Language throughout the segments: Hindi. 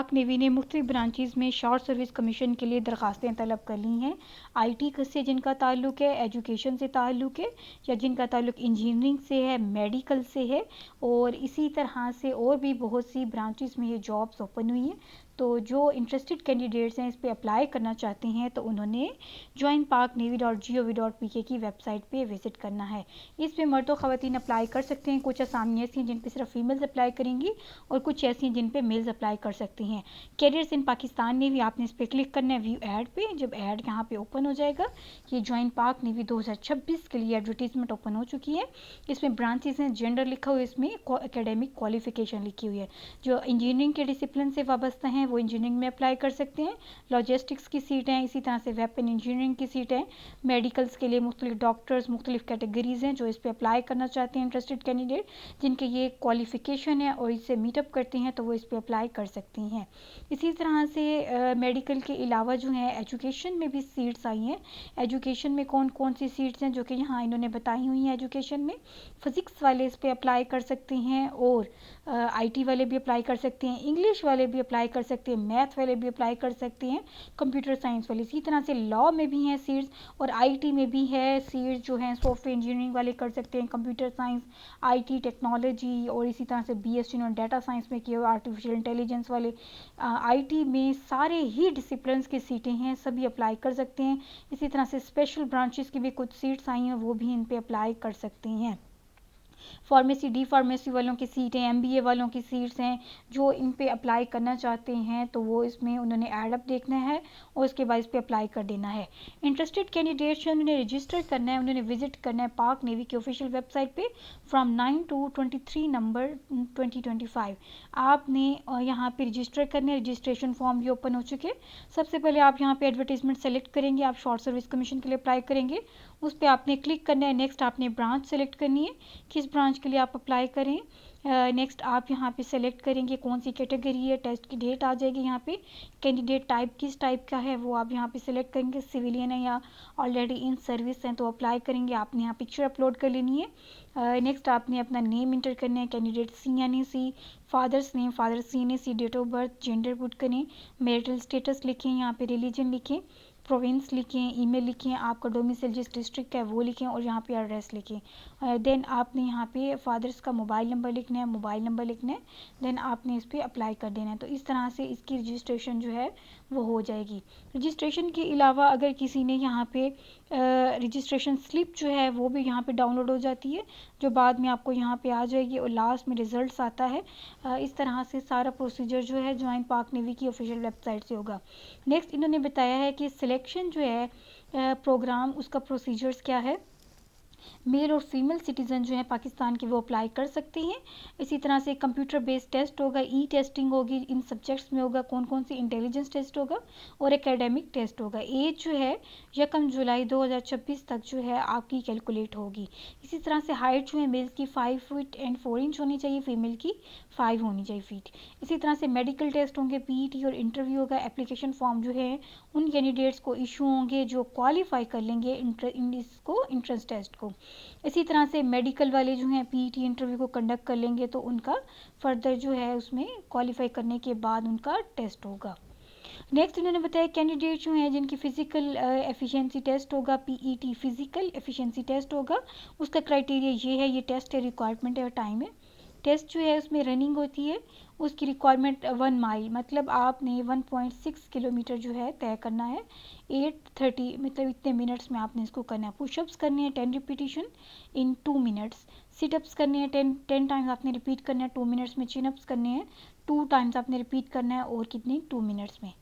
पाक नेवी ने मुख्तलिफ ब्रांचेस में शॉर्ट सर्विस कमीशन के लिए दरख्वास्तें तलब कर ली हैं। आईटी से जिनका ताल्लुक़ है, एजुकेशन से ताल्लुक़ है, या जिनका ताल्लुक़ इंजीनियरिंग से है, मेडिकल से है, और इसी तरह से और भी बहुत सी ब्रांचेस में ये जॉब्स ओपन हुई हैं। तो जो इंटरेस्टेड कैंडिडेट्स हैं, इस पर अप्लाई करना चाहते हैं, तो उन्होंने joinparknavy.gov.pk की वेबसाइट पे विज़िट करना है। इस पे मर्द और ख़वातीन अप्लाई कर सकते हैं। कुछ असामियाँ ऐसी हैं जिन पे सिर्फ फीमेल्स अप्लाई करेंगी और कुछ ऐसी हैं जिन पे मेल्स अप्लाई कर सकती हैं। कैरियर्स इन पाकिस्तान नेवी, आपने इस पर क्लिक करना है व्यू ऐड पे। जब ऐड यहाँ पे ओपन हो जाएगा, ये ज्वाइन पाक नेवी 2026 के लिए एडवर्टीजमेंट ओपन हो चुकी है। इसमें ब्रांचेस हैं, जेंडर लिखा हुआ है, इसमें एकेडमिक क्वालिफिकेशन लिखी हुई है। जो इंजीनियरिंग के डिसिप्लिन से वाबस्ता हैं वो इंजीनियरिंग में अप्लाई कर सकते हैं। लॉजिस्टिक्स की सीट हैं, इसी तरह से वेपन इंजीनियरिंग की सीट हैं। मेडिकल्स के लिए मुख्तलिफ डॉक्टर्स, मुख्तलिफ कैटेगरीज हैं जो इस पर अप्लाई करना चाहते हैं। इंटरेस्टेड कैंडिडेट जिनके ये क्वालिफिकेशन है और इससे मीटअप करते हैं तो वो इस पर अप्लाई कर सकती हैं। इसी तरह से मेडिकल के अलावा जो है एजुकेशन में भी सीट्स आई हैं। एजुकेशन में कौन कौन सी सीट्स हैं जो कि यहाँ इन्होंने बताई हुई हैं। एजुकेशन में फ़िज़िक्स वाले इस पर अप्लाई कर सकते हैं, और आईटी वाले भी अप्लाई कर सकते हैं, इंग्लिश वाले भी अप्लाई कर सकते हैं, मैथ वाले भी अप्लाई कर सकते हैं, कंप्यूटर साइंस वाले। इसी तरह से लॉ में भी हैं सीट्स, और आईटी में भी है सीट्स जो हैं। सॉफ्टवेयर इंजीनियरिंग वाले कर सकते हैं, कंप्यूटर साइंस, आईटी टेक्नोलॉजी, और इसी तरह से बीएससी इन्होंने डाटा साइंस में किया, आर्टिफिशियल इंटेलिजेंस वाले। आईटी में सारे ही डिसिप्लिन्स की सीटें हैं, सभी अप्लाई कर सकते हैं। इसी तरह से स्पेशल ब्रांचेस की भी कुछ सीट्स आई हैं, वो भी इन पे अप्लाई कर सकती हैं। फार्मेसी, डी फार्मेसी वालों की सीटें, एमबीए वालों की सीट्स हैं। जो इन पे अप्लाई करना चाहते हैं तो वो इसमें उन्होंने ऐड अप देखना है और उसके बाद इस पे अप्लाई कर देना है। इंटरेस्टेड कैंडिडेट्स हैं, उन्होंने रजिस्टर करना है, उन्होंने विजिट करना है पाक नेवी की ऑफिशियल वेबसाइट पे फ्रॉम 9 to 23 नंबर 2025। आपने यहाँ पे रजिस्टर करने, रजिस्ट्रेशन फॉर्म भी ओपन हो चुके हैं। सबसे पहले आप यहाँ पे एडवर्टीजमेंट सेलेक्ट करेंगे, आप शॉर्ट सर्विस कमीशन के लिए अप्लाई करेंगे, उस पर आपने क्लिक करना है। नेक्स्ट आपने ब्रांच सेलेक्ट करनी है, किस ब्रांच के लिए आप अप्लाई करें। नेक्स्ट आप यहाँ पे सेलेक्ट करेंगे कौन सी कैटेगरी है, टेस्ट की डेट आ जाएगी यहाँ पे। कैंडिडेट टाइप किस टाइप का है वो आप यहाँ पे सेलेक्ट करेंगे, सिविलियन है या ऑलरेडी इन सर्विस हैं तो अप्लाई करेंगे। आपने यहाँ पिक्चर अपलोड कर लेनी है। नेक्स्ट आपने अपना नेम इंटर करना है, कैंडिडेट सी यानी C, father's name father C यानी C, date of birth, gender put करें, मैरिटल स्टेटस लिखें, यहाँ पे रिलीजन लिखें, प्रोविंस लिखें, ईमेल लिखें, आपका डोमिसाइल जिस डिस्ट्रिक्ट का है वो लिखें, और यहाँ पे एड्रेस लिखें। देन आपने यहाँ पे फादर्स का मोबाइल नंबर लिखना है, मोबाइल नंबर लिखना है। देन आपने इस पर अप्लाई कर देना है। तो इस तरह से इसकी रजिस्ट्रेशन जो है वो हो जाएगी। रजिस्ट्रेशन के अलावा अगर किसी ने यहाँ पे रजिस्ट्रेशन स्लिप जो है वो भी यहाँ पे डाउनलोड हो जाती है, जो बाद में आपको यहाँ पे आ जाएगी और लास्ट में रिजल्ट्स आता है। इस तरह से सारा प्रोसीजर जो है ज्वाइन पाक नेवी की ऑफिशियल वेबसाइट से होगा। नेक्स्ट इन्होंने बताया है कि सिलेक्शन जो है प्रोग्राम, उसका प्रोसीजर्स क्या है। मेल और फीमेल सिटीज़न जो है पाकिस्तान के वो अप्लाई कर सकते हैं। इसी तरह से कंप्यूटर बेस्ड टेस्ट होगा, ई टेस्टिंग होगी, इन सब्जेक्ट्स में होगा कौन कौन सी, इंटेलिजेंस टेस्ट होगा और एकेडमिक टेस्ट होगा। एज जो है 1 जुलाई 2026 तक जो है आपकी कैलकुलेट होगी। इसी तरह से हाइट जो है मेल्स की 5 फीट एंड 4 इंच होनी चाहिए, फीमेल की 5 होनी चाहिए फीट। इसी तरह से मेडिकल टेस्ट होंगे, पीईटी और इंटरव्यू होगा। एप्लीकेशन फॉर्म जो है उन कैंडिडेट्स को इशू होंगे जो क्वालिफाई कर लेंगे इसको इंट्रेंस टेस्ट को। इसी तरह से मेडिकल वाले जो हैं पीईटी इंटरव्यू को कंडक्ट कर लेंगे तो उनका फर्दर जो है उसमें क्वालिफाई करने के बाद उनका टेस्ट होगा। नेक्स्ट इन्होंने बताया कैंडिडेट जो हैं जिनकी फ़िज़िकल एफिशिएंसी टेस्ट होगा, पीईटी फ़िज़िकल एफिशिएंसी टेस्ट होगा। उसका क्राइटेरिया ये है, ये टेस्ट है, रिक्वायरमेंट है और टाइम है। टेस्ट जो है उसमें रनिंग होती है, उसकी रिक्वायरमेंट 1 माइल, मतलब आपने 1.6 किलोमीटर जो है तय करना है। 8:30 मतलब इतने मिनट्स में आपने इसको करना है। पुशअप्स करने हैं 10 रिपीटिशन इन 2 मिनट्स। सिटअप्स करने हैं 10 टाइम्स आपने रिपीट करना है 2 मिनट्स में। चिनअप्स करने हैं 2 टाइम्स आपने रिपीट करना है और कितने 2 मिनट्स में।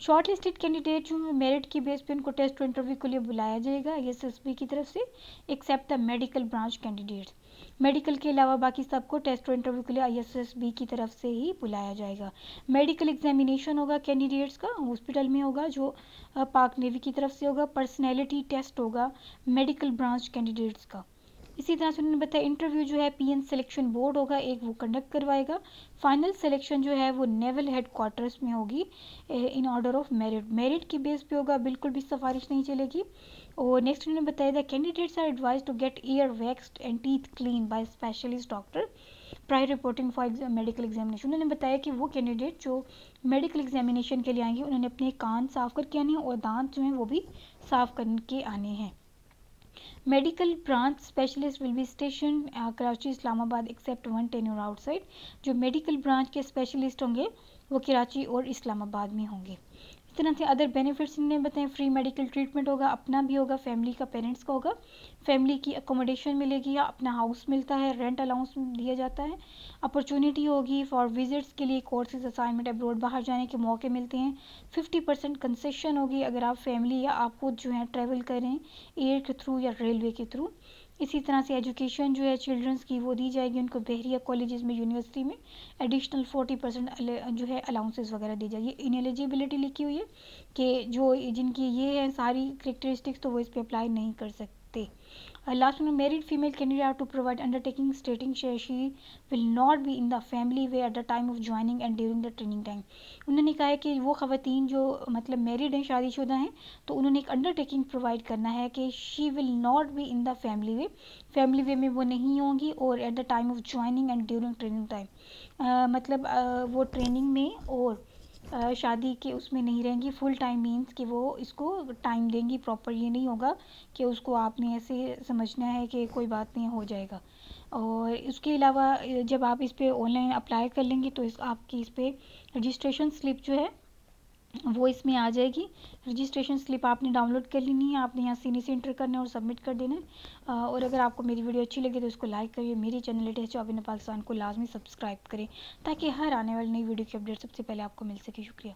शॉर्ट लिस्टेड कैंडिडेट जो है मेरिट की बेस पे उनको टेस्ट और इंटरव्यू के लिए बुलाया जाएगा एसएसबी की तरफ से, except the medical branch candidates. Medical के अलावा बाकी सबको टेस्ट और इंटरव्यू के लिए आईएसएसबी की तरफ से ही बुलाया जाएगा। मेडिकल एग्जामिनेशन होगा कैंडिडेट्स का, हॉस्पिटल में होगा जो पाक नेवी की तरफ से होगा। पर्सनैलिटी टेस्ट होगा मेडिकल ब्रांच कैंडिडेट्स का। इसी तरह से उन्होंने बताया इंटरव्यू जो है पीएन सिलेक्शन बोर्ड होगा एक, वो कंडक्ट करवाएगा। फाइनल सिलेक्शन जो है वो नेवल हेडक्वार्टर्स में होगी in order of merit, merit की बेस पे होगा, बिल्कुल भी सिफारिश नहीं चलेगी। और नेक्स्ट उन्होंने बताया था candidates are advise to get ear waxed and teeth clean by specialist doctor. Prior reporting for medical examination. उन्होंने बताया कि वो कैंडिडेट जो मेडिकल एग्जामिनेशन के लिए आएंगे उन्होंने अपने कान साफ करके आने हैं और दांत जो हैं वो भी साफ करके आने हैं। Medical branch specialist will be station Karachi Islamabad except one tenure outside. जो मेडिकल ब्रांच के स्पेशलिस्ट होंगे वो कराची और इस्लामाबाद में होंगे। इस तरह से अदर बेनिफिट्स इन्हें बताएं, फ्री मेडिकल ट्रीटमेंट होगा, अपना भी होगा, फैमिली का, पेरेंट्स का होगा, फैमिली की अकोमोडेशन मिलेगी या अपना हाउस मिलता है, रेंट अलाउंस दिया जाता है, अपॉर्चुनिटी होगी फॉर विजिट्स के लिए, कोर्सेज असाइनमेंट अब्रॉड बाहर जाने के मौके मिलते हैं, 50% कंसेशन होगी अगर आप फैमिली या आप खुद जो है ट्रैवल करें एयर के थ्रू या रेलवे के थ्रू। इसी तरह से एजुकेशन जो है चिल्ड्रंस की वो दी जाएगी उनको बहरिया कॉलेजेस में, यूनिवर्सिटी में एडिशनल 40% जो है अलाउंसेस वगैरह दी जाएगी। इनएलिजिबिलिटी लिखी हुई है कि जो जिनकी ये है सारी करेक्टरिस्टिक्स तो वो इस पर अप्लाई नहीं कर सकते। लास्ट में married female candidate to provide undertaking stating she will not be in the family way at the time of joining and during the training time. उन्होंने कहा है कि वो ख़वातीन जो मतलब मैरिड हैं, शादीशुदा हैं, तो उन्होंने एक अंडरटेकिंग प्रोवाइड करना है कि she will not be in the family way में वो नहीं होंगी और at the time of joining and during training time मतलब वो ट्रेनिंग में और शादी के उसमें नहीं रहेंगी। फुल टाइम मीन्स कि वो इसको टाइम देंगी प्रॉपर, ये नहीं होगा कि उसको आपने ऐसे समझना है कि कोई बात नहीं हो जाएगा। और इसके अलावा जब आप इस पर ऑनलाइन अप्लाई कर लेंगे तो आपकी इस पर रजिस्ट्रेशन स्लिप जो है वो इसमें आ जाएगी। रजिस्ट्रेशन स्लिप आपने डाउनलोड कर लेनी है, आपने यहाँ सीनी से इंटर करना है और सबमिट कर देना है। और अगर आपको मेरी वीडियो अच्छी लगे तो इसको लाइक करिए, मेरी channel latest job in Pakistan को लाजमी सब्सक्राइब करें ताकि हर आने वाली नई वीडियो की अपडेट सबसे पहले आपको मिल सके। शुक्रिया।